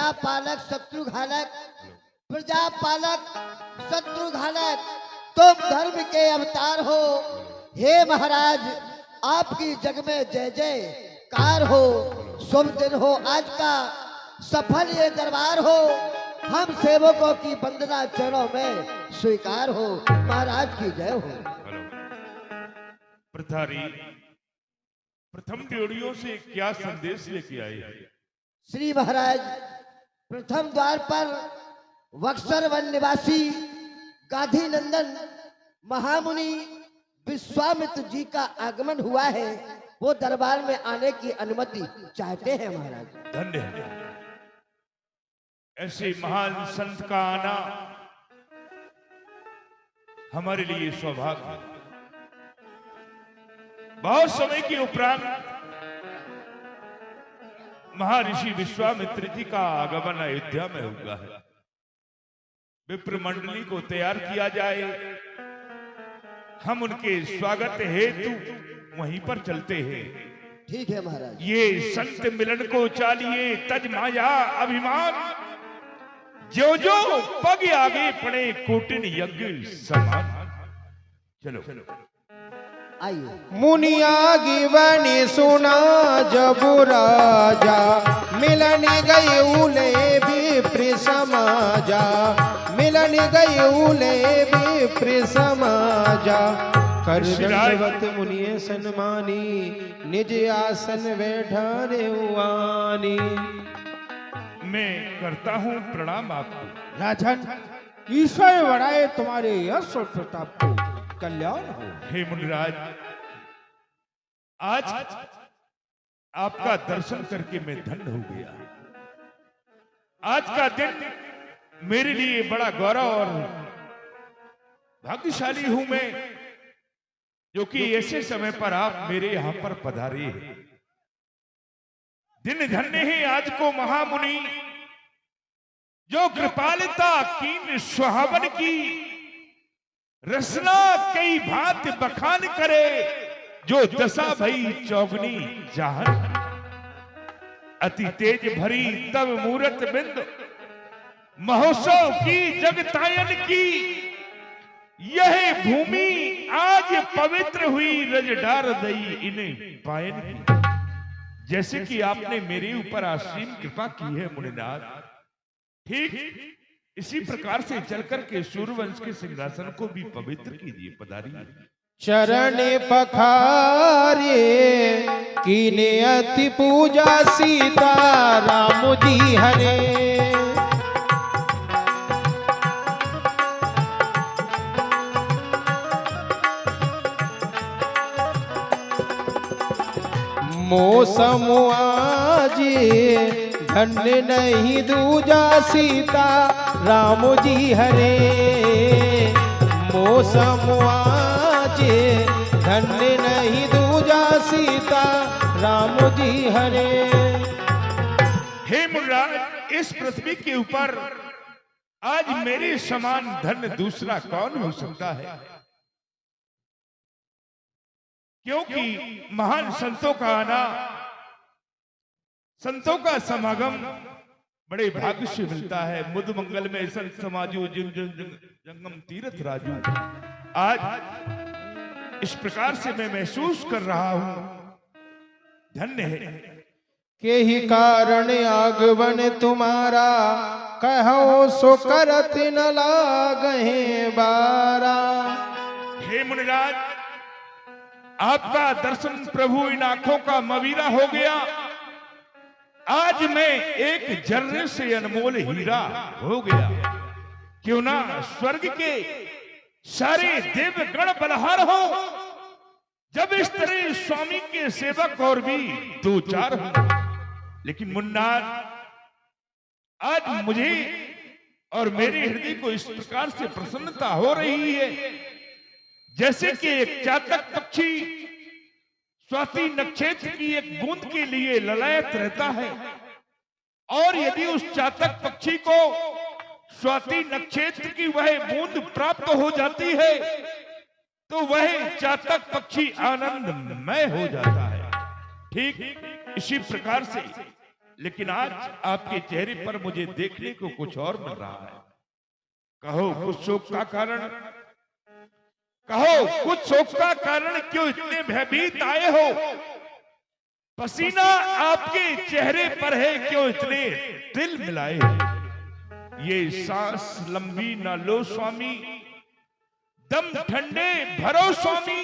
प्रजापालक शत्रुघालक, प्रजापालक शत्रुघालक, तुम धर्म के अवतार हो। हे महाराज, आपकी जग में जय जयकार हो। शुभ दिन हो आज का, सफल ये दरबार हो। हम सेवकों की वंदना चरणों में स्वीकार हो। महाराज की जय हो। प्रधारी, प्रथम ड्योढ़ियों से क्या संदेश लेके आए? श्री महाराज, प्रथम द्वार पर बक्सर वन निवासी गांधी नंदन महामुनि विश्वामित्र जी का आगमन हुआ है। वो दरबार में आने की अनुमति चाहते हैं महाराज। धन्य है, ऐसे महान संत का आना हमारे लिए सौभाग्य है। बहुत समय के उपरांत महर्षि विश्वामित्र जी का आगमन अयोध्या में हुआ है। विप्र मंडली को तैयार किया जाए, हम उनके स्वागत हेतु वहीं पर चलते हैं। ठीक है महाराज। ये संत मिलन को चालिए तज माया अभिमान, जो जो पग आगे पड़े कोटिन यज्ञ समान। चलो आइए। मुनिया गिवनी सुना जब राजा, मिलन गए उले विप्र समाजा, मिलन गए उले विप्र समाजा। कर दंडवत मुनिये सन्मानी, निज आसन बैठाने हुआनी। मैं करता हूं प्रणाम आपको। राजन, ईश्वर बढ़ाए तुम्हारे यश और प्रताप को, कल्याण हो। हे मुनिराज, आज आपका दर्शन करके मैं धन्य हो गया। आज का दिन मेरे लिए बड़ा गौरव और भाग्यशाली हूं मैं, जो कि ऐसे समय पर आप मेरे यहां पर पधारे हैं। दिन धन्य है आज को महामुनि, जो कृपालता कीन सुहावन की, रसना कई भांति बखान करे, जो दशा भई चौगनी जाहन। अति तेज भरी तब मूरत बिंद, महोत्सव की जगतायन की। यह भूमि आज पवित्र हुई, रजडार दई इन्हें पायन की। जैसे कि आपने मेरे ऊपर असीम कृपा की है मुनिनाथ, ठीक इसी प्रकार से चलकर के सूर्यवंश के सिंहासन को भी पवित्र कीजिए। पधारिए। चरण पखारे कीने अति पूजा, सीता राम जी हरे। मौसम आजे धन्य नहीं दूजा, सीता राम जी हरे। मौसम आजे धन्य नहीं दूजा, सीता राम जी हरे। हे मुनिराज, इस पृथ्वी के ऊपर आज मेरे समान धन्य दूसरा कौन हो सकता है? क्योंकि महान संतों का आना, संतों का समागम बड़े भाग्य से मिलता है। मुद मंगल में संत समाजू, जंगम तीर्थ राजू। आज इस प्रकार से मैं महसूस कर रहा हूं, धन्य है। के ही कारण आगमन तुम्हारा, कहो सो करत न लागहे बारा। हे मुनिराज, आपका दर्शन प्रभु इन आंखों का मवीरा हो गया। आज मैं एक जर्रे से अनमोल हीरा हो गया। क्यों ना स्वर्ग के सारे देव गण बलहार हो, जब इस तरह स्वामी के सेवक और भी दो चार हो। लेकिन मुन्ना, आज मुझे और मेरे हृदय को इस प्रकार से प्रसन्नता हो रही है, जैसे कि एक चातक पक्षी स्वाति नक्षत्र की एक बूंद के लिए ललायत रहता है, और यदि उस चातक पक्षी को स्वाति नक्षत्र की वह बूंद प्राप्त हो जाती है, तो वह चातक पक्षी आनंदमय हो जाता है। ठीक इसी प्रकार से लेकिन आज आपके चेहरे पर मुझे देखने को कुछ और मिल रहा है। कहो कुछ शोक का कारण, कहो कुछ शोक का कारण क्यों इतने भयभीत आए हो? पसीना आपके चेहरे पर है, क्यों इतने दिल मिलाए हो? ये सांस लंबी ना लो स्वामी, दम ठंडे भरो स्वामी,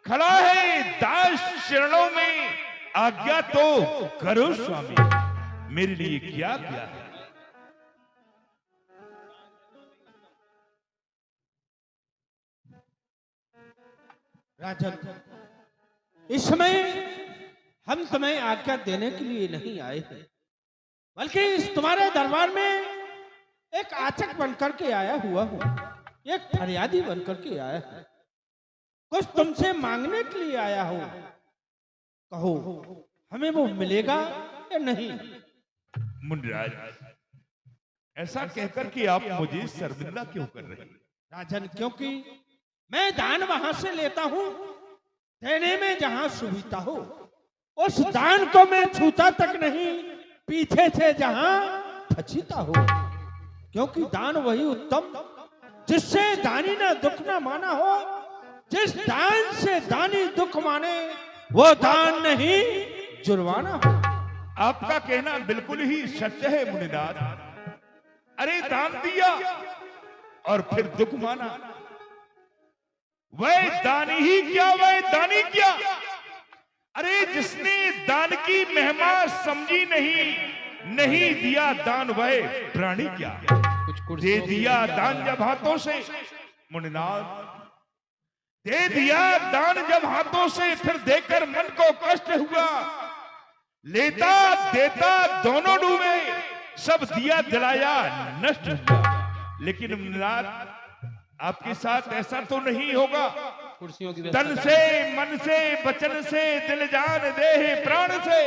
खड़ा है दास चरणों में, आज्ञा तो करो स्वामी, मेरे लिए क्या क्या है? राजन, इस समय हम तुम्हें आज्ञा देने के लिए नहीं आए हैं, बल्कि इस तुम्हारे दरबार में एक आचक बनकर के आया हुआ हूँ, एक फरियादी बनकर के आया है। कुछ तुमसे मांगने के लिए आया हूँ, कहो हमें वो मिलेगा या नहीं? मुनिराज, ऐसा कहकर कि आप मुझे शर्मिंदा क्यों कर रहे हैं? राजन, क्योंकि मैं दान वहां से लेता हूं देने में जहां सुविधा हो, उस दान को मैं छूता तक नहीं, पीछे से जहां फचीता हो, क्योंकि दान वही उत्तम जिससे दानी ने दुख न माना हो। जिस दान से दानी दुख माने वो दान नहीं जुर्माना हो। आपका कहना बिल्कुल ही सत्य है मुनिनाथ। अरे दान दिया और फिर दुख माना, वह दानी ही क्या, वह दानी क्या? अरे जिसने दान की महिमा समझी नहीं दिया दान, वह प्राणी क्या? दे दिया दान जब हाथों से, मुनिनाथ दे दिया दान जब हाथों से, फिर देकर मन को कष्ट हुआ, लेता देता दोनों डूबे, सब दिया दिलाया नष्ट हुआ। लेकिन मुनिनाथ आपके साथ ऐसा तो नहीं होगा। तन से मन से वचन से दिल जान देह प्राण से,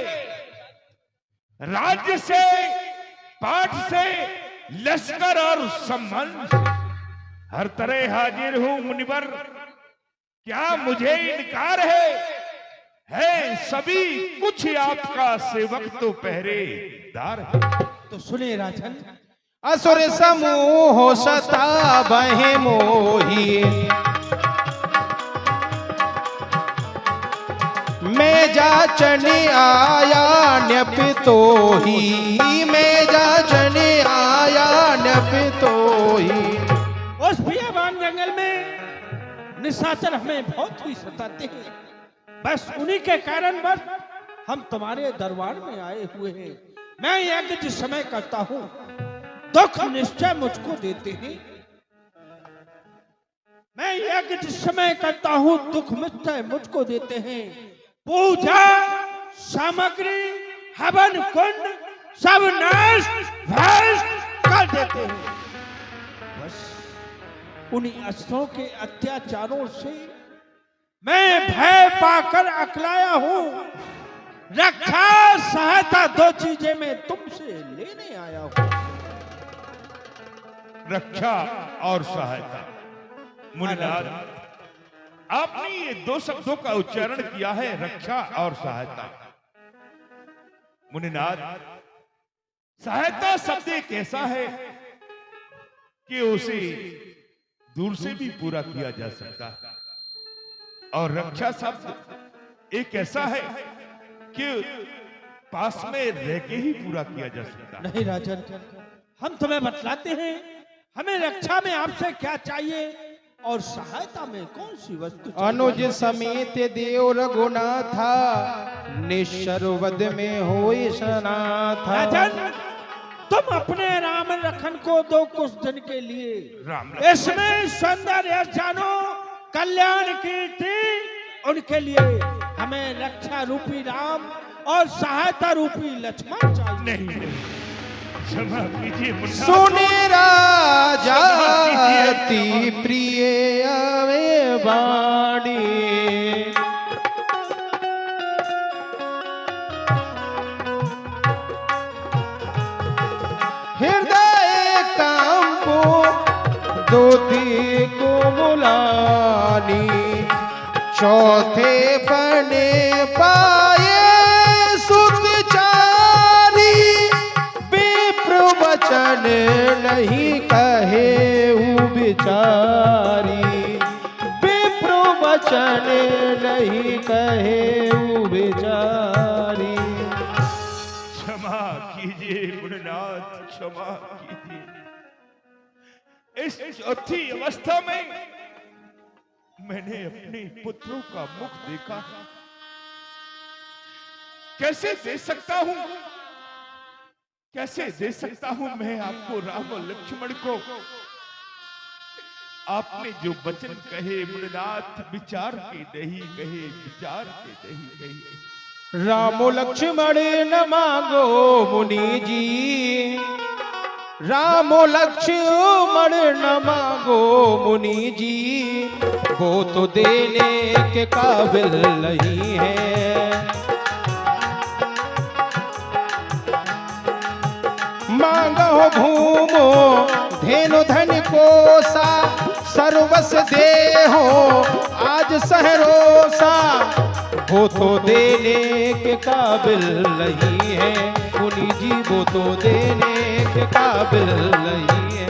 राज्य से पाठ से लश्कर और सम्मान से, हर तरह हाजिर हूं मुनिवर, क्या मुझे इनकार है सभी कुछ आपका सेवक तो पहरेदार है। तो सुने राजन, असुर समूह सता बहे मोही, मैं जाचन आया न्यपितोही, मैं जाचन आया न्यपितोही। उस बियाबान जंगल में निशाचर हमें बहुत ही सताते हैं, बस उन्हीं के कारण बस हम तुम्हारे दरबार में आए हुए हैं। मैं यज्ञ जिस समय करता हूँ दुख निश्चय मुझको देते हैं, मैं यज्ञ जिस समय करता हूँ दुख निश्चय मुझको देते हैं। पूजा सामग्री हवन कुंड सब नाश भ्रष्ट कर देते हैं। बस उन्हीं असुरों के अत्याचारों से मैं भय पाकर अकलाया हूं। रक्षा सहायता दो चीजें मैं तुमसे लेने आया हूं। रक्षा और सहायता। मुनिनाथ, आपने ये दो शब्दों का उच्चारण किया है, रक्षा और सहायता। मुनिनाथ, सहायता शब्द एक ऐसा है कि उसे दूर से भी पूरा किया जा सकता है, और रक्षा शब्द एक ऐसा है कि पास में रह के ही पूरा किया जा सकता है। नहीं राजन, हम तुम्हें बतलाते हैं हमें रक्षा में आपसे क्या चाहिए और सहायता में कौन सी वस्तु चाहिए। अनुज समेत देव रघुनाथा, निश्चरवद में होई सनाथा। राजन, तुम अपने राम लखन को दो कुछ दिन के लिए, राम इसमें सौंदर्य जानो कल्याण कीर्ति, उनके लिए हमें रक्षा रूपी राम और सहायता रूपी लक्ष्मण चाहिए। नहीं, क्षमा कीजिए मुन्ना। सुने राजा अति प्रिय आवे वाणी, हृदय कांपो दोती को मुलानी, चौथे बने पाए सुख चार वचन नहीं कहे बिचारी, विप्र वचन नहीं कहे बिचारी। क्षमा कीजिए मुनिनाथ, क्षमा कीजिए। इस चौथी अवस्था में मैंने अपने पुत्रों का मुख देखा, कैसे दे सकता हूं, कैसे दे सकता हूं मैं आपको राम और लक्ष्मण को। आपने जो वचन कहे मुनिनाथ, विचार के नहीं कहे, विचार के नहीं कहे। राम लक्ष्मण न मांगो मुनि जी, राम लक्ष्मण न मांगो मुनि जी, वो तो देने के काबिल नहीं है। मांगो भूमो धेनु धन कोसा, सर्वस देहो आज सहरोसा, वो तो देने के काबिल नहीं है मुनि जी, वो तो देने के काबिल नहीं है।